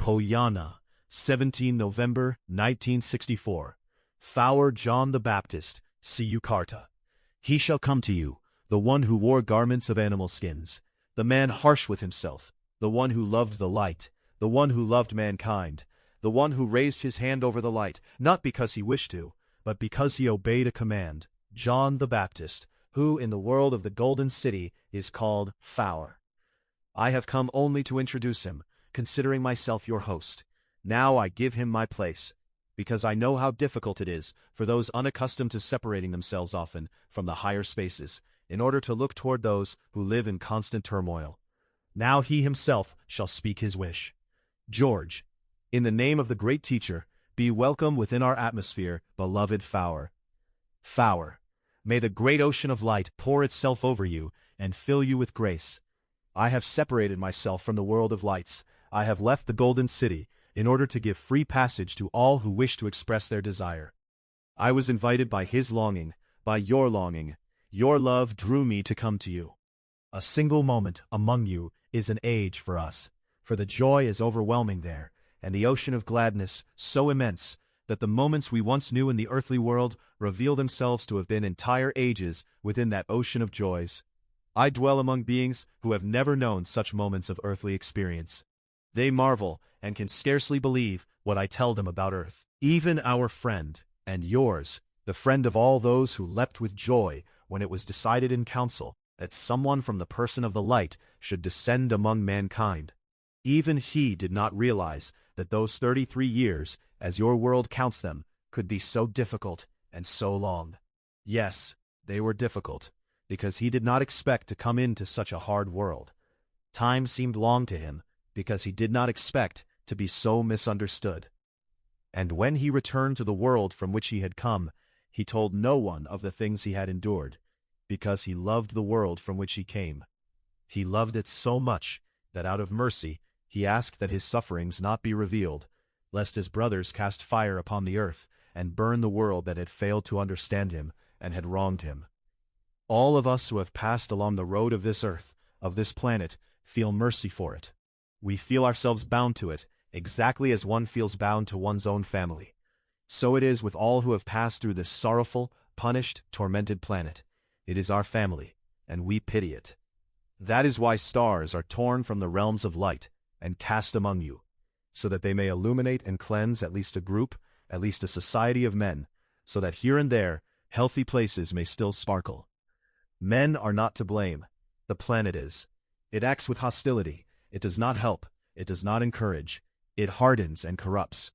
Poyana, 17 November 1964. Faur John the Baptist, Siukarta. He shall come to you, the one who wore garments of animal skins, the man harsh with himself, the one who loved the light, the one who loved mankind, the one who raised his hand over the light, not because he wished to, but because he obeyed a command, John the Baptist, who in the world of the Golden City is called Faur. I have come only to introduce him, considering myself your host. Now I give him my place, because I know how difficult it is for those unaccustomed to separating themselves often from the higher spaces, in order to look toward those who live in constant turmoil. Now he himself shall speak his wish. George, in the name of the great teacher, be welcome within our atmosphere, beloved Faur. Faur, may the great ocean of light pour itself over you and fill you with grace. I have separated myself from the world of lights. I have left the Golden City in order to give free passage to all who wish to express their desire. I was invited by his longing, by your longing. Your love drew me to come to you. A single moment among you is an age for us, for the joy is overwhelming there, and the ocean of gladness so immense that the moments we once knew in the earthly world reveal themselves to have been entire ages within that ocean of joys. I dwell among beings who have never known such moments of earthly experience. They marvel and can scarcely believe what I tell them about earth. Even our friend, and yours, the friend of all those who leapt with joy when it was decided in council that someone from the person of the light should descend among mankind. Even he did not realize that those 33 years, as your world counts them, could be so difficult and so long. Yes, they were difficult, because he did not expect to come into such a hard world. Time seemed long to him, because he did not expect to be so misunderstood. And when he returned to the world from which he had come, he told no one of the things he had endured, because he loved the world from which he came. He loved it so much that out of mercy he asked that his sufferings not be revealed, lest his brothers cast fire upon the earth and burn the world that had failed to understand him and had wronged him. All of us who have passed along the road of this earth, of this planet, feel mercy for it. We feel ourselves bound to it, exactly as one feels bound to one's own family. So it is with all who have passed through this sorrowful, punished, tormented planet. It is our family, and we pity it. That is why stars are torn from the realms of light and cast among you, so that they may illuminate and cleanse at least a group, at least a society of men, so that here and there healthy places may still sparkle. Men are not to blame. The planet is. It acts with hostility. It does not help. It does not encourage. It hardens and corrupts.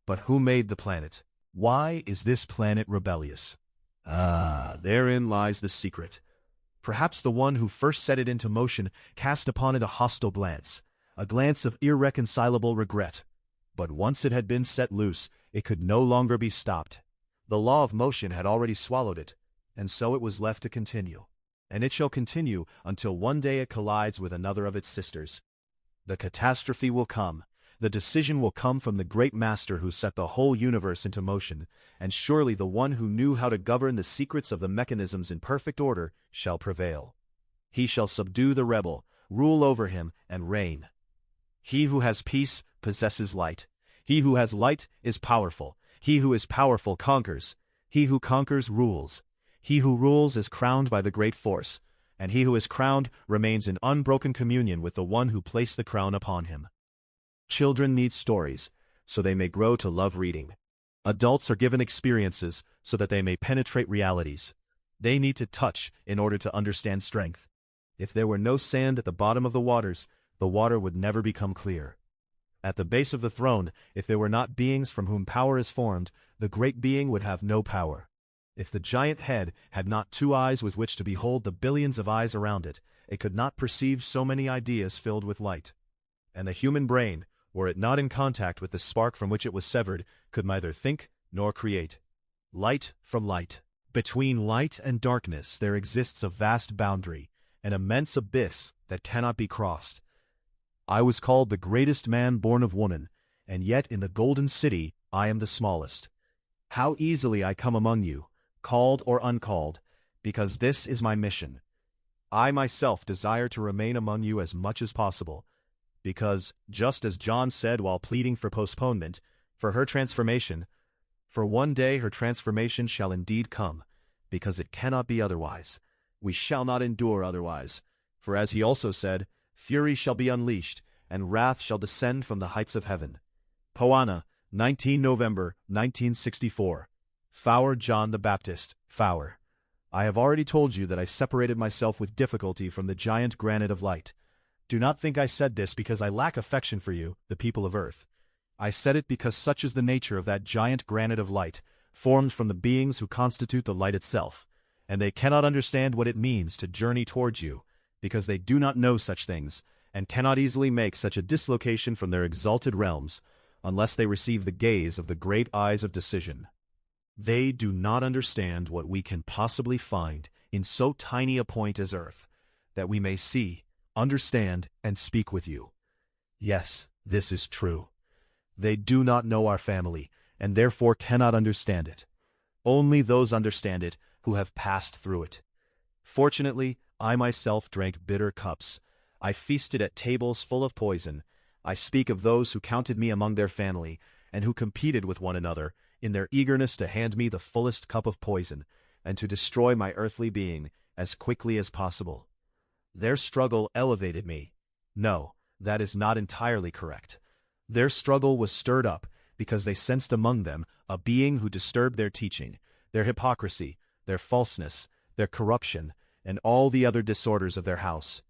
But who made the planet? Why is this planet rebellious? Therein lies the secret. Perhaps the one who first set it into motion cast upon it a hostile glance, a glance of irreconcilable regret. But once it had been set loose, it could no longer be stopped. The law of motion had already swallowed it, and so it was left to continue. And it shall continue until one day it collides with another of its sisters. The catastrophe will come. The decision will come from the great master who set the whole universe into motion, and surely the one who knew how to govern the secrets of the mechanisms in perfect order shall prevail. He shall subdue the rebel, rule over him, and reign. He who has peace possesses light. He who has light is powerful. He who is powerful conquers. He who conquers rules. He who rules is crowned by the great force, and he who is crowned remains in unbroken communion with the one who placed the crown upon him. Children need stories, so they may grow to love reading. Adults are given experiences so that they may penetrate realities. They need to touch in order to understand strength. If there were no sand at the bottom of the waters, the water would never become clear. At the base of the throne, if there were not beings from whom power is formed, the great being would have no power. If the giant head had not 2 eyes with which to behold the billions of eyes around it, it could not perceive so many ideas filled with light. And the human brain, were it not in contact with the spark from which it was severed, could neither think nor create. Light from light. Between light and darkness there exists a vast boundary, an immense abyss that cannot be crossed. I was called the greatest man born of woman, and yet in the Golden City I am the smallest. How easily I come among you, called or uncalled, because this is my mission. I myself desire to remain among you as much as possible, because, just as John said while pleading for postponement, for her transformation, for one day her transformation shall indeed come, because it cannot be otherwise. We shall not endure otherwise. For as he also said, fury shall be unleashed, and wrath shall descend from the heights of heaven. Poana, 19 November 1964. Faur John the Baptist, Faur. I have already told you that I separated myself with difficulty from the giant granite of light. Do not think I said this because I lack affection for you, the people of earth. I said it because such is the nature of that giant granite of light, formed from the beings who constitute the light itself, and they cannot understand what it means to journey towards you, because they do not know such things, and cannot easily make such a dislocation from their exalted realms, unless they receive the gaze of the great eyes of decision. They do not understand what we can possibly find in so tiny a point as earth, that we may see, understand, and speak with you. Yes, this is true. They do not know our family, and therefore cannot understand it. Only those understand it who have passed through it. Fortunately, I myself drank bitter cups. I feasted at tables full of poison. I speak of those who counted me among their family, and who competed with one another in their eagerness to hand me the fullest cup of poison, and to destroy my earthly being as quickly as possible. Their struggle elevated me. No, that is not entirely correct. Their struggle was stirred up because they sensed among them a being who disturbed their teaching, their hypocrisy, their falseness, their corruption, and all the other disorders of their house.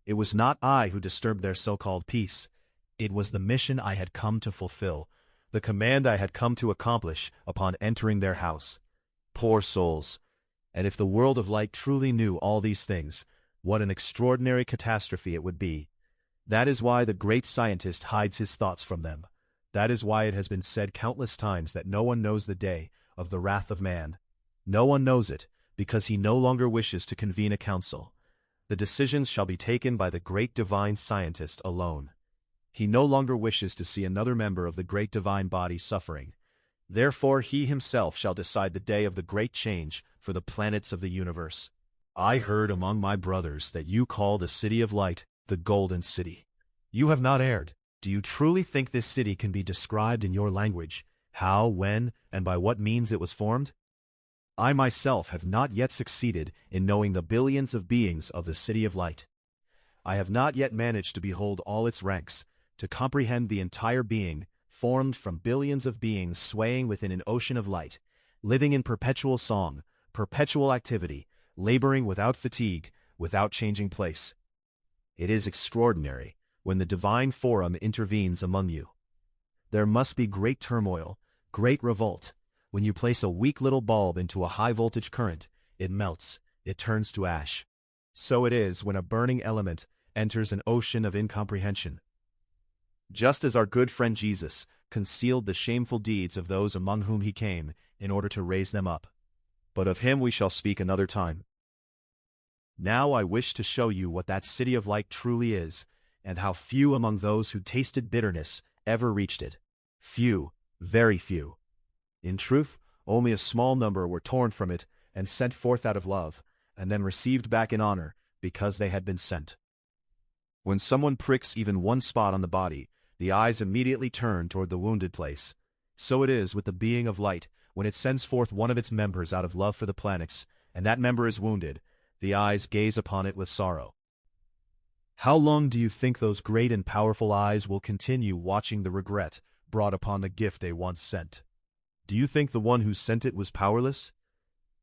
It was not I who disturbed their so-called peace. It was the mission I had come to fulfill, the command I had come to accomplish upon entering their house. Poor souls! And if the world of light truly knew all these things, what an extraordinary catastrophe it would be. That is why the great scientist hides his thoughts from them. That is why it has been said countless times that no one knows the day of the wrath of man. No one knows it, because he no longer wishes to convene a council. The decisions shall be taken by the great divine scientist alone. He no longer wishes to see another member of the great divine body suffering. Therefore he himself shall decide the day of the great change for the planets of the universe. I heard among my brothers that you call the city of light the Golden City. You have not erred. Do you truly think this city can be described in your language, how, when, and by what means it was formed? I myself have not yet succeeded in knowing the billions of beings of the city of light. I have not yet managed to behold all its ranks, to comprehend the entire being, formed from billions of beings swaying within an ocean of light, living in perpetual song, perpetual activity, laboring without fatigue, without changing place. It is extraordinary when the divine forum intervenes among you. There must be great turmoil, great revolt. When you place a weak little bulb into a high-voltage current, it melts, it turns to ash. So it is when a burning element enters an ocean of incomprehension. Just as our good friend Jesus concealed the shameful deeds of those among whom he came in order to raise them up. But of him we shall speak another time. Now I wish to show you what that city of light truly is, and how few among those who tasted bitterness ever reached it. Few, very few. In truth, only a small number were torn from it and sent forth out of love, and then received back in honor because they had been sent. When someone pricks even one spot on the body, the eyes immediately turn toward the wounded place. So it is with the being of light when it sends forth one of its members out of love for the planets, and that member is wounded. The eyes gaze upon it with sorrow. How long do you think those great and powerful eyes will continue watching the regret brought upon the gift they once sent? Do you think the one who sent it was powerless?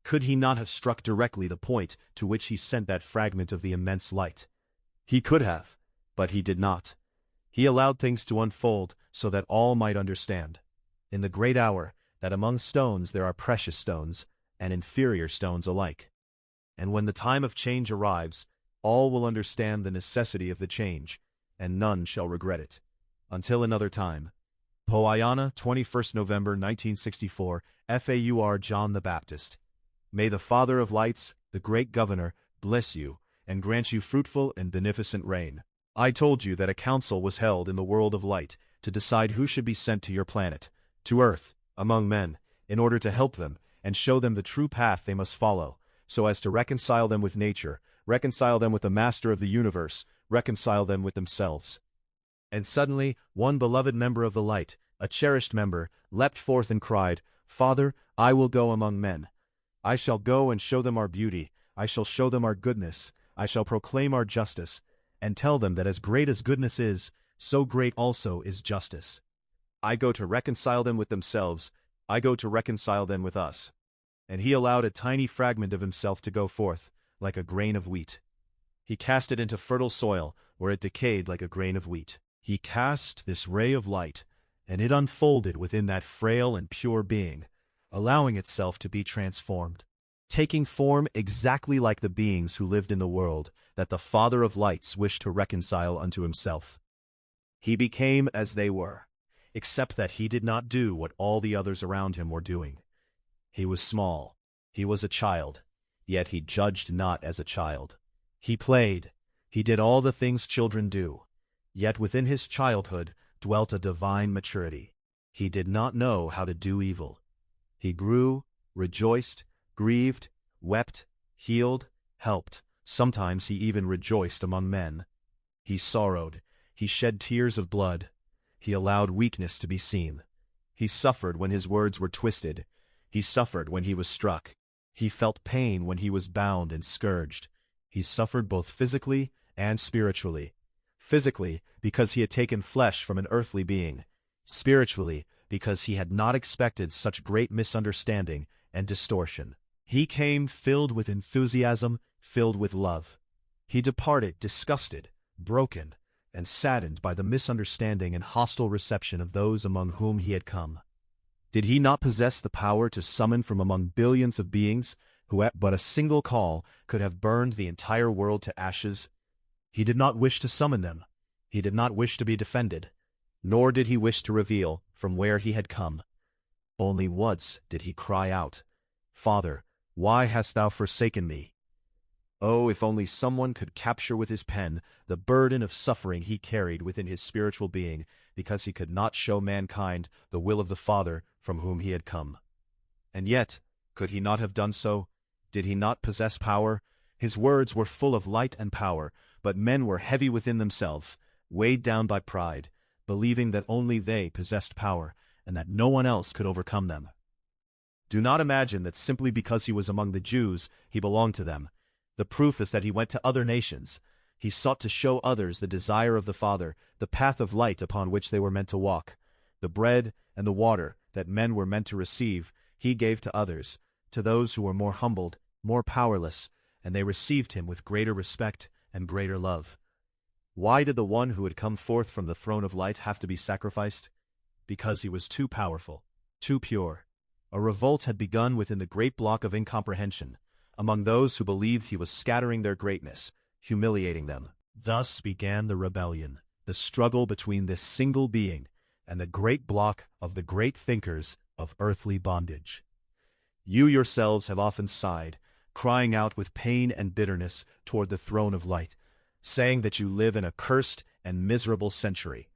Could he not have struck directly the point to which he sent that fragment of the immense light? He could have, but he did not. He allowed things to unfold so that all might understand. In the great hour, that among stones there are precious stones, and inferior stones alike. And when the time of change arrives, all will understand the necessity of the change, and none shall regret it. Until another time. Poayana, 21st November 1964, Faur John the Baptist. May the Father of Lights, the great Governor, bless you, and grant you fruitful and beneficent reign. I told you that a council was held in the world of light to decide who should be sent to your planet, to Earth, among men, in order to help them and show them the true path they must follow, so as to reconcile them with nature, reconcile them with the Master of the universe, reconcile them with themselves. And suddenly, one beloved member of the light, a cherished member, leapt forth and cried, "Father, I will go among men. I shall go and show them our beauty, I shall show them our goodness, I shall proclaim our justice, and tell them that as great as goodness is, so great also is justice. I go to reconcile them with themselves, I go to reconcile them with us." And he allowed a tiny fragment of himself to go forth, like a grain of wheat. He cast it into fertile soil, where it decayed like a grain of wheat. He cast this ray of light, and it unfolded within that frail and pure being, allowing itself to be transformed, taking form exactly like the beings who lived in the world that the Father of Lights wished to reconcile unto himself. He became as they were, except that he did not do what all the others around him were doing. He was small, he was a child, yet he judged not as a child. He played, he did all the things children do, yet within his childhood dwelt a divine maturity. He did not know how to do evil. He grew, rejoiced, grieved, wept, healed, helped. Sometimes he even rejoiced among men. He sorrowed, he shed tears of blood. He allowed weakness to be seen. He suffered when his words were twisted. He suffered when he was struck. He felt pain when he was bound and scourged. He suffered both physically and spiritually. Physically, because he had taken flesh from an earthly being. Spiritually, because he had not expected such great misunderstanding and distortion. He came filled with enthusiasm, filled with love. He departed disgusted, broken, and saddened by the misunderstanding and hostile reception of those among whom he had come. Did he not possess the power to summon from among billions of beings who at but a single call could have burned the entire world to ashes? He did not wish to summon them. He did not wish to be defended. Nor did he wish to reveal from where he had come. Only once did he cry out, "Father, why hast thou forsaken me?" Oh, if only someone could capture with his pen the burden of suffering he carried within his spiritual being, because he could not show mankind the will of the Father from whom he had come. And yet, could he not have done so? Did he not possess power? His words were full of light and power, but men were heavy within themselves, weighed down by pride, believing that only they possessed power, and that no one else could overcome them. Do not imagine that simply because he was among the Jews, he belonged to them. The proof is that he went to other nations. He sought to show others the desire of the Father, the path of light upon which they were meant to walk. The bread and the water that men were meant to receive, he gave to others, to those who were more humbled, more powerless, and they received him with greater respect and greater love. Why did the one who had come forth from the throne of light have to be sacrificed? Because he was too powerful, too pure. A revolt had begun within the great block of incomprehension, among those who believed he was scattering their greatness, humiliating them. Thus began the rebellion, the struggle between this single being and the great block of the great thinkers of earthly bondage. You yourselves have often sighed, crying out with pain and bitterness toward the throne of light, saying that you live in a cursed and miserable century.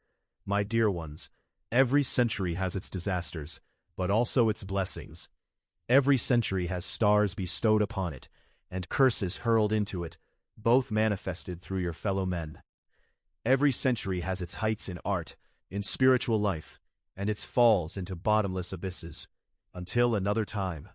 My dear ones, every century has its disasters, but also its blessings. Every century has stars bestowed upon it, and curses hurled into it, both manifested through your fellow men. Every century has its heights in art, in spiritual life, and its falls into bottomless abysses. Until another time.